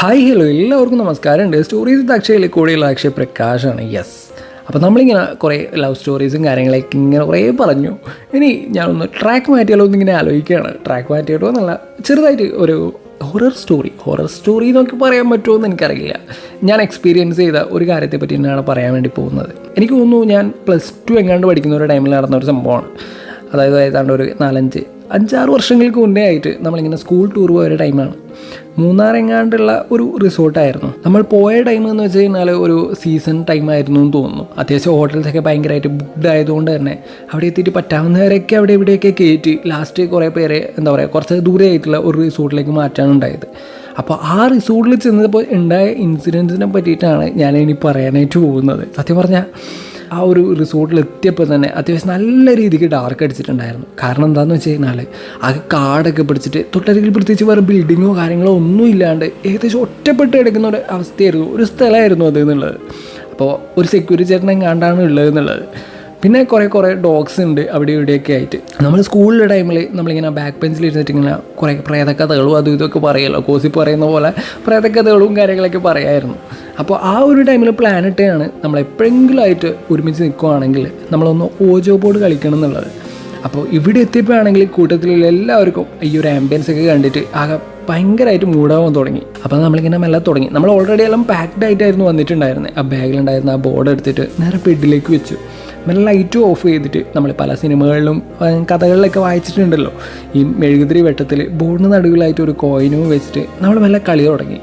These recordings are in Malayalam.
ഹായ് ഹലോ എല്ലാവർക്കും നമസ്കാരമുണ്ട്. സ്റ്റോറീസ് വിത്ത് അക്ഷയയിലേക്ക് കൂടെയുള്ള അക്ഷയ് പ്രകാശാണ്. യെസ്, അപ്പോൾ നമ്മളിങ്ങനെ കുറേ ലവ് സ്റ്റോറീസും കാര്യങ്ങളൊക്കെ ഇങ്ങനെ കുറേ പറഞ്ഞു. ഇനി ഞാനൊന്ന് ട്രാക്ക് മാറ്റിയാലോ എന്നിങ്ങനെ ആലോചിക്കുകയാണ്. ട്രാക്ക് മാറ്റിയിട്ടോ എന്നല്ല, ചെറുതായിട്ട് ഒരു ഹൊറർ സ്റ്റോറി എന്നൊക്കെ പറയാൻ പറ്റുമോ എന്ന് എനിക്കറിയില്ല. ഞാൻ എക്സ്പീരിയൻസ് ചെയ്ത ഒരു കാര്യത്തെ പറ്റി തന്നെയാണ് പറയാൻ വേണ്ടി പോകുന്നത്. എനിക്ക് തോന്നുന്നു ഞാൻ +2 എങ്ങാണ്ട് പഠിക്കുന്ന ഒരു ടൈമിൽ നടന്ന ഒരു സംഭവമാണ്. അതായത് ഏതാണ്ട് ഒരു 4-5-6 വർഷങ്ങൾക്ക് മുന്നേ ആയിട്ട് നമ്മളിങ്ങനെ സ്കൂൾ ടൂർ പോയ ഒരു ടൈമാണ്. മൂന്നാർ എങ്ങാണ്ടുള്ള ഒരു റിസോർട്ടായിരുന്നു. നമ്മൾ പോയ ടൈം എന്ന് വെച്ച് കഴിഞ്ഞാൽ ഒരു സീസൺ ടൈമായിരുന്നു എന്ന് തോന്നുന്നു. അത്യാവശ്യം ഹോട്ടൽസൊക്കെ ഭയങ്കരമായിട്ട് ബുക്ക്ഡ് ആയതുകൊണ്ട് തന്നെ അവിടെ എത്തിയിട്ട് പറ്റാവുന്നവരൊക്കെ അവിടെ ഇവിടെയൊക്കെ കയറ്റി ലാസ്റ്റ് കുറേ പേരെ കുറച്ച് ദൂരെ ആയിട്ടുള്ള ഒരു റിസോർട്ടിലേക്ക് മാറ്റാണ് ഉണ്ടായത്. അപ്പോൾ ആ റിസോർട്ടിൽ ചെന്നപ്പോൾ ഉണ്ടായ ഇൻസിഡൻസിനെ പറ്റിയിട്ടാണ് ഞാനിനി പറയാനായിട്ട് പോകുന്നത്. സത്യം പറഞ്ഞാൽ ആ ഒരു റിസോർട്ടിൽ എത്തിയപ്പോൾ തന്നെ അത്യാവശ്യം നല്ല രീതിക്ക് ഡാർക്ക് അടിച്ചിട്ടുണ്ടായിരുന്നു. കാരണം എന്താണെന്ന് വെച്ച് കഴിഞ്ഞാൽ അത് കാടൊക്കെ പിടിച്ചിട്ട് തൊട്ടരികിൽ പ്രത്യേകിച്ച് വേറെ ബിൽഡിങ്ങോ കാര്യങ്ങളോ ഒന്നും ഇല്ലാണ്ട് ഏകദേശം ഒറ്റപ്പെട്ട് കിടക്കുന്ന ഒരു അവസ്ഥയായിരുന്നു, ഒരു സ്ഥലമായിരുന്നു അത് എന്നുള്ളത്. അപ്പോൾ ഒരു സെക്യൂരിറ്റി ചേട്ടനെ കണ്ടാണ് ഉള്ളത് എന്നുള്ളത്. പിന്നെ കുറേ ഡോഗ്സ് ഉണ്ട് അവിടെ ഇവിടെയൊക്കെ ആയിട്ട്. നമ്മൾ സ്കൂളിലെ ടൈമിൽ നമ്മളിങ്ങനെ ബാക്ക് ബെഞ്ചിൽ ഇരുന്നിട്ട് ഇങ്ങനെ കുറേ പ്രേതക്കഥകളും അതും ഇതൊക്കെ പറയുമല്ലോ, കോസിപ്പ് പറയുന്ന പോലെ പ്രേതക്കഥകളും കാര്യങ്ങളൊക്കെ പറയായിരുന്നു. അപ്പോൾ ആ ഒരു ടൈമിൽ പ്ലാൻ ഇട്ടാണ് നമ്മൾ എപ്പോഴെങ്കിലും ആയിട്ട് ഒരുമിച്ച് നിൽക്കുകയാണെങ്കിൽ നമ്മളൊന്ന് ഓജോ ബോർഡ് കളിക്കണം എന്നുള്ളത്. അപ്പോൾ ഇവിടെ എത്തിയപ്പോഴാണെങ്കിൽ കൂട്ടത്തിലുള്ള എല്ലാവർക്കും ഈ ഒരു ആംബിയൻസ് ഒക്കെ കണ്ടിട്ട് ആകെ ഭയങ്കരമായിട്ട് മൂടാവാൻ തുടങ്ങി. അപ്പോൾ നമ്മളിങ്ങനെ മെല്ലെ തുടങ്ങി. നമ്മൾ ഓൾറെഡി എല്ലാം പാക്ഡ് ആയിട്ടായിരുന്നു വന്നിട്ടുണ്ടായിരുന്നത്. ആ ബാഗിലുണ്ടായിരുന്ന ആ ബോർഡ് എടുത്തിട്ട് നേരെ ബെഡിലേക്ക് വെച്ചു. മെല്ലെ ലൈറ്റും ഓഫ് ചെയ്തിട്ട് നമ്മൾ പല സിനിമകളിലും കഥകളിലൊക്കെ വായിച്ചിട്ടുണ്ടല്ലോ, ഈ മെഴുകുതിരി വെട്ടത്തിൽ ബോർഡിന് നടുവിലായിട്ട് ഒരു കോയിനും വെച്ചിട്ട് നമ്മൾ മെല്ലെ കളി തുടങ്ങി.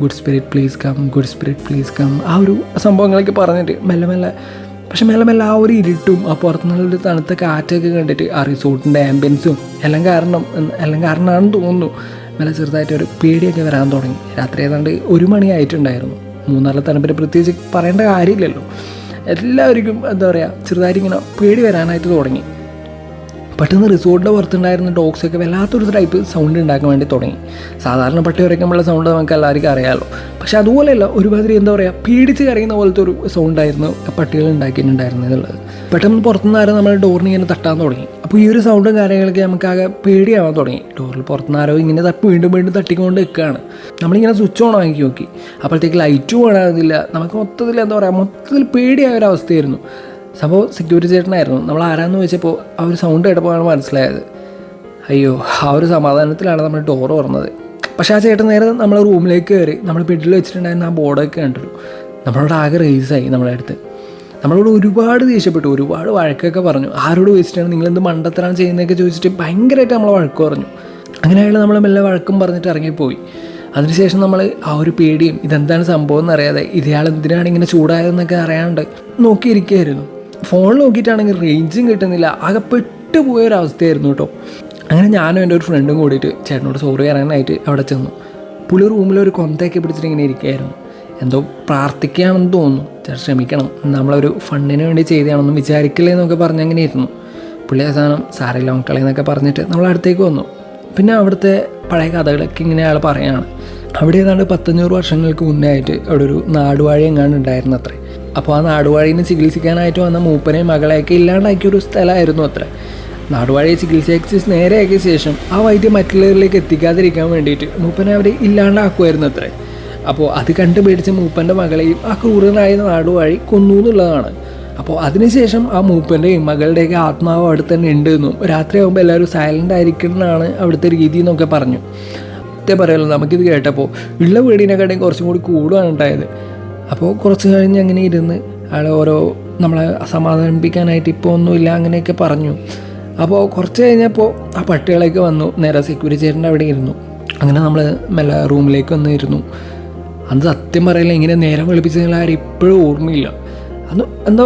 Good spirit please come, good spirit please come, ആ ഒരു സംഭവങ്ങളൊക്കെ പറഞ്ഞിട്ട് മെല്ലെ ആ ഒരു ഇരുട്ടും ആ പുറത്തുനിന്നുള്ളൊരു തണുത്ത കാറ്റൊക്കെ കണ്ടിട്ട് ആ റിസോർട്ടിൻ്റെ ആംബിയൻസും എല്ലാം കാരണമാണെന്ന് തോന്നുന്നു. മെല്ലെ ചെറുതായിട്ടൊരു പേടിയൊക്കെ വരാൻ തുടങ്ങി. രാത്രി ഏതാണ്ട് 1 മണി ആയിട്ടുണ്ടായിരുന്നു. മൂന്നാറിലെ തണുപ്പിനെ പ്രത്യേകിച്ച് പറയേണ്ട കാര്യമില്ലല്ലോ. എല്ലാവർക്കും ചെറുതായിട്ട് ഇങ്ങനെ പേടി വരാനായിട്ട് തുടങ്ങി. പെട്ടെന്ന് റിസോർട്ടിൻ്റെ പുറത്തുണ്ടായിരുന്ന ഡോഗ്സൊക്കെ വല്ലാത്തൊരു ടൈപ്പ് സൗണ്ട് ഉണ്ടാക്കാൻ വേണ്ടി തുടങ്ങി. സാധാരണ പട്ടി ഉറയ്ക്കുമ്പോഴുള്ള സൗണ്ട് നമുക്ക് എല്ലാവർക്കും അറിയാമല്ലോ. പക്ഷെ അതുപോലെയല്ല, ഒരുമാതിരി പേടിച്ച് കരയുന്ന പോലത്തെ ഒരു സൗണ്ടായിരുന്നു പട്ടികൾ ഉണ്ടാക്കിയിട്ടുണ്ടായിരുന്നത് എന്നുള്ളത്. പെട്ടെന്ന് പുറത്തുനിന്ന് ആരോ നമ്മൾ ഡോറിന് ഇങ്ങനെ തട്ടാൻ തുടങ്ങി. അപ്പോൾ ഈ ഒരു സൗണ്ടും കാര്യങ്ങളൊക്കെ നമുക്കാകെ പേടിയാവാൻ തുടങ്ങി. ഡോറിൽ പുറത്തുനിന്ന് ആരോ ഇങ്ങനെ വീണ്ടും തട്ടിക്കൊണ്ട് നിൽക്കുകയാണ്. നമ്മളിങ്ങനെ സ്വിച്ച് ഓൺ ആക്കി നോക്കി. അപ്പോഴത്തേക്ക് ലൈറ്റും ഓണാകുന്നില്ല. നമുക്ക് മൊത്തത്തിൽ പേടിയായ ഒരു അവസ്ഥയായിരുന്നു. സംഭവം സെക്യൂരിറ്റി ചേട്ടനായിരുന്നു. നമ്മൾ ആരാന്ന് ചോദിച്ചപ്പോൾ ആ ഒരു സൗണ്ട് കേട്ടപ്പോഴാണ് മനസ്സിലായത്. അയ്യോ, ആ ഒരു സമാധാനത്തിലാണ് നമ്മൾ ഡോർ തുറന്നത്. പക്ഷേ ആ ചേട്ടൻ നേരെ നമ്മളെ റൂമിലേക്ക് കയറി നമ്മൾ ബെഡിൽ വെച്ചിട്ടുണ്ടായിരുന്ന ആ ബോർഡൊക്കെ കണ്ടിട്ടു. നമ്മളോട് ആകെ റേസായി. നമ്മളെ അടുത്ത് നമ്മളോട് ഒരുപാട് ദേഷ്യപ്പെട്ടു, ഒരുപാട് വഴക്കൊക്കെ പറഞ്ഞു. ആരോട് ചോദിച്ചിട്ടാണ് നിങ്ങളെന്ത് മണ്ടത്തരാണ് ചെയ്യുന്നതൊക്കെ ചോദിച്ചിട്ട് ഭയങ്കരമായിട്ട് നമ്മളെ വഴക്ക് പറഞ്ഞു. അങ്ങനെ അയാൾ നമ്മൾ മെല്ലെ വഴക്കും പറഞ്ഞിട്ട് ഇറങ്ങിപ്പോയി. അതിനുശേഷം നമ്മൾ ആ ഒരു പേടിയും ഇതെന്താണ് സംഭവം എന്നറിയാതെ ഇയാൾ എന്തിനാണ് ഇങ്ങനെ ചൂടായതെന്നൊക്കെ അറിയാണ്ട് നോക്കിയിരിക്കുകയായിരുന്നു. ഫോൺ നോക്കിയിട്ടാണെങ്കിൽ റേഞ്ചും കിട്ടുന്നില്ല. ആകെ പെട്ടുപോയൊരവസ്ഥയായിരുന്നു കേട്ടോ. അങ്ങനെ ഞാനും എൻ്റെ ഒരു ഫ്രണ്ടും കൂടിയിട്ട് ചേട്ടനോട് സോറി പറയാനായിട്ട് അവിടെ ചെന്നു. പുള്ളി റൂമിലൊരു കൊന്തയൊക്കെ പിടിച്ചിട്ട് ഇങ്ങനെ ഇരിക്കുകയായിരുന്നു. എന്തോ പ്രാർത്ഥിക്കുകയാണെന്ന് തോന്നുന്നു. ചേട്ടൻ ക്ഷമിക്കണം, നമ്മളൊരു ഫണ്ടിന് വേണ്ടി ചെയ്തതാണെന്നും വിചാരിക്കില്ലേ എന്നൊക്കെ പറഞ്ഞ് അങ്ങനെ ഇരുന്നു. പുള്ളി അവസാനം സാറി ലോങ് കളയെന്നൊക്കെ പറഞ്ഞിട്ട് നമ്മളടുത്തേക്ക് വന്നു. പിന്നെ അവിടുത്തെ പഴയ കഥകളൊക്കെ ഇങ്ങനെ അയാൾ പറയുകയാണ്. അവിടെ ഏതാണ്ട് 100-500 വർഷങ്ങൾക്ക് മുന്നേ ആയിട്ട് അവിടെ ഒരു നാടുവാഴി എങ്ങാണ്ട് ഉണ്ടായിരുന്നു അത്രേ. അപ്പോൾ ആ നാടുവാഴീനെ ചികിത്സിക്കാനായിട്ട് വന്ന മൂപ്പനെയും മകളെയൊക്കെ ഇല്ലാണ്ടാക്കിയൊരു സ്ഥലമായിരുന്നു അത്ര. നാടുവാഴിയെ ചികിത്സയ്ക്ക് നേരെയാക്കിയ ശേഷം ആ വൈദ്യം മറ്റുള്ളവരിലേക്ക് എത്തിക്കാതിരിക്കാൻ വേണ്ടിയിട്ട് മൂപ്പനെ അവർ ഇല്ലാണ്ടാക്കുമായിരുന്നു അത്രേ. അപ്പോൾ അത് കണ്ട് പേടിച്ച് മൂപ്പൻ്റെ മകളെയും ആ ക്രൂരനായ നാടുവാഴി കൊന്നു എന്നുള്ളതാണ്. അപ്പോൾ അതിനുശേഷം ആ മൂപ്പൻ്റെയും മകളുടെയൊക്കെ ആത്മാവ് അവിടെ തന്നെ ഉണ്ട് എന്നും രാത്രിയാകുമ്പോൾ എല്ലാവരും സൈലൻ്റ് ആയിരിക്കണമെന്നാണ് അവിടുത്തെ രീതി എന്നൊക്കെ പറഞ്ഞു. പറയുമല്ലോ, നമുക്കിത് കേട്ടപ്പോൾ ഉള്ള പേടിനെക്കാട്ടിയും കുറച്ചും കൂടി കൂടുകയാണ് ഉണ്ടായത്. അപ്പോൾ കുറച്ച് കഴിഞ്ഞ് അങ്ങനെ ഇരുന്ന് അയാൾ നമ്മളെ സമാധാനിപ്പിക്കാനായിട്ട് ഇപ്പോൾ ഒന്നുമില്ല അങ്ങനെയൊക്കെ പറഞ്ഞു. അപ്പോൾ കുറച്ച് കഴിഞ്ഞപ്പോൾ ആ പട്ടികളൊക്കെ വന്നു നേരെ സെക്യൂരിറ്റി ചേട്ടൻ്റെ അവിടെ ഇരുന്നു. അങ്ങനെ നമ്മൾ മെല്ലെ റൂമിലേക്ക് വന്ന് ഇരുന്നു. അന്ന് സത്യം പറയില്ല, ഇങ്ങനെ നേരം വെളുപ്പിച്ചതിൽ ആരും ഇപ്പോഴും ഓർമ്മയില്ല. അന്ന്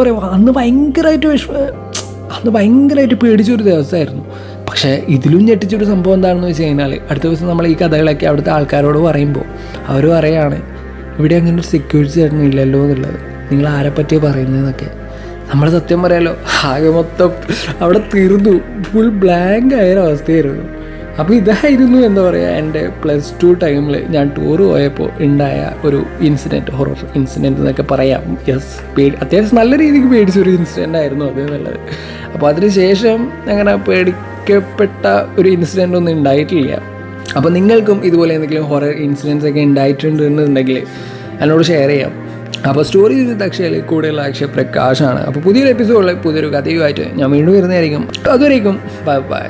ഭയങ്കരമായിട്ട് പേടിച്ചൊരു ദിവസമായിരുന്നു. പക്ഷേ ഇതിലും ഞെട്ടിച്ചൊരു സംഭവം എന്താണെന്ന് വെച്ച് കഴിഞ്ഞാൽ അടുത്ത ദിവസം നമ്മൾ ഈ കഥകളൊക്കെ അവിടുത്തെ ആൾക്കാരോട് പറയുമ്പോൾ അവർ പറയുകയാണ്, ഇവിടെ അങ്ങനെ ഒരു സെക്യൂരിറ്റി ചേട്ടൻ ഇല്ലല്ലോ എന്നുള്ളത്. നിങ്ങൾ ആരെ പറ്റിയാണ് പറയുന്നതെന്നൊക്കെ. നമ്മൾ സത്യം പറയാലോ, ആകെ മൊത്തം അവിടെ തീർന്നു, ഫുൾ ബ്ലാങ്ക് ആയൊരവസ്ഥയായിരുന്നു. അപ്പോൾ ഇതായിരുന്നു എൻ്റെ +2 ടൈമിൽ ഞാൻ ടൂർ പോയപ്പോൾ ഉണ്ടായ ഒരു ഇൻസിഡൻറ്റ്, ഹൊറർ ഇൻസിഡൻറ്റ് എന്നൊക്കെ പറയാം. യെസ്, അത്യാവശ്യം നല്ല രീതിക്ക് പേടിച്ചൊരു ഇൻസിഡൻ്റ് ആയിരുന്നു അത് എന്നുള്ളത്. അപ്പോൾ അതിന് ശേഷം അങ്ങനെ പേടിക്കപ്പെട്ട ഒരു ഇൻസിഡൻ്റ് ഒന്നും ഉണ്ടായിട്ടില്ല. അപ്പോൾ നിങ്ങൾക്കും ഇതുപോലെ എന്തെങ്കിലും ഹൊറർ ഇൻസിഡൻസ് ഒക്കെ ഉണ്ടായിട്ടുണ്ടെന്നുണ്ടെങ്കിൽ എന്നോട് ഷെയർ ചെയ്യാം. അപ്പോൾ സ്റ്റോറീസ് വിത്ത് അക്ഷയയിൽ കൂടെയുള്ള അക്ഷയ് പ്രകാശാണ്. അപ്പോൾ പുതിയൊരു എപ്പിസോഡിൽ പുതിയൊരു കഥയുമായിട്ട് ഞാൻ വീണ്ടും വരുന്നതായിരിക്കും. അതുവരേക്കും ബൈ ബൈ.